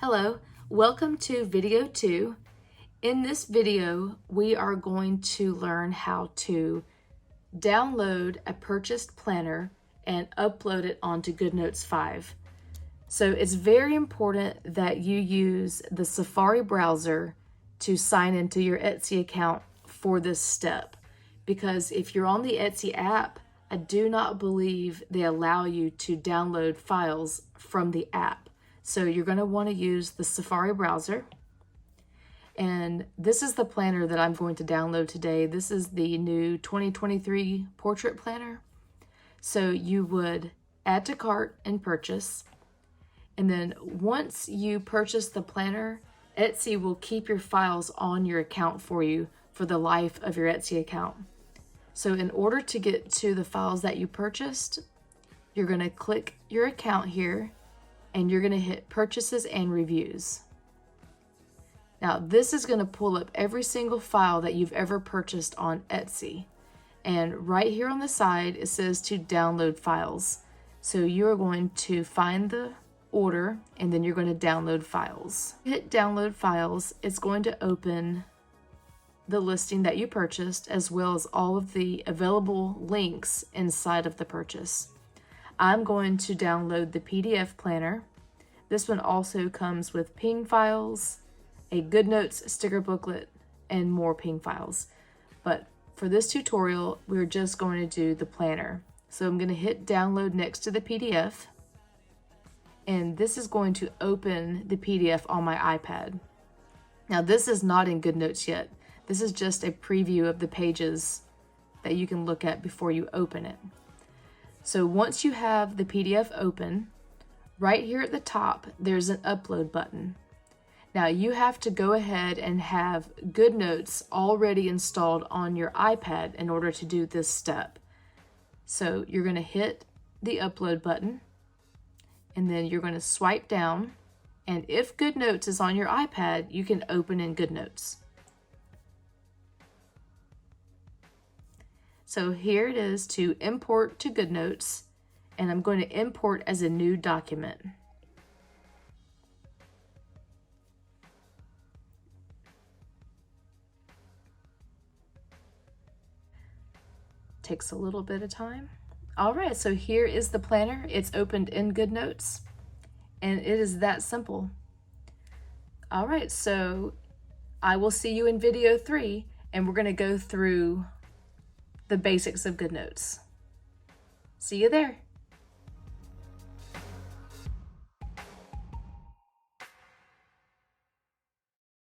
Hello, welcome to video 2. In this video, we are going to learn how to download a purchased planner and upload it onto Goodnotes5. So it's very important that you use the Safari browser to sign into your Etsy account for this step. Because if you're on the Etsy app, I do not believe they allow you to download files from the app. So you're going to want to use the Safari browser. And this is the planner that I'm going to download today. This is the new 2023 portrait planner. So you would add to cart and purchase. And then once you purchase the planner, Etsy will keep your files on your account for you for the life of your Etsy account. So in order to get to the files that you purchased, you're going to click your account here and you're going to hit purchases and reviews. Now this is going to pull up every single file that you've ever purchased on Etsy. And right here on the side, it says to download files. So you're going to find the order and then you're going to download files. Hit download files, it's going to open the listing that you purchased as well as all of the available links inside of the purchase. I'm going to download the PDF planner. This one also comes with ping files, a Goodnotes sticker booklet, and more ping files. But for this tutorial, we're just going to do the planner. So I'm going to hit download next to the PDF. And this is going to open the PDF on my iPad. Now this is not in Goodnotes yet. This is just a preview of the pages that you can look at before you open it. So once you have the PDF open, right here at the top, there's an upload button. Now you have to go ahead and have Goodnotes already installed on your iPad in order to do this step. So you're going to hit the upload button and then you're going to swipe down. And if Goodnotes is on your iPad, you can open in Goodnotes. So here it is to import to Goodnotes, and I'm going to import as a new document. Takes a little bit of time. All right, so here is the planner. It's opened in Goodnotes, and it is that simple. All right, so I will see you in video 3, and we're going to go through the basics of Goodnotes. See you there.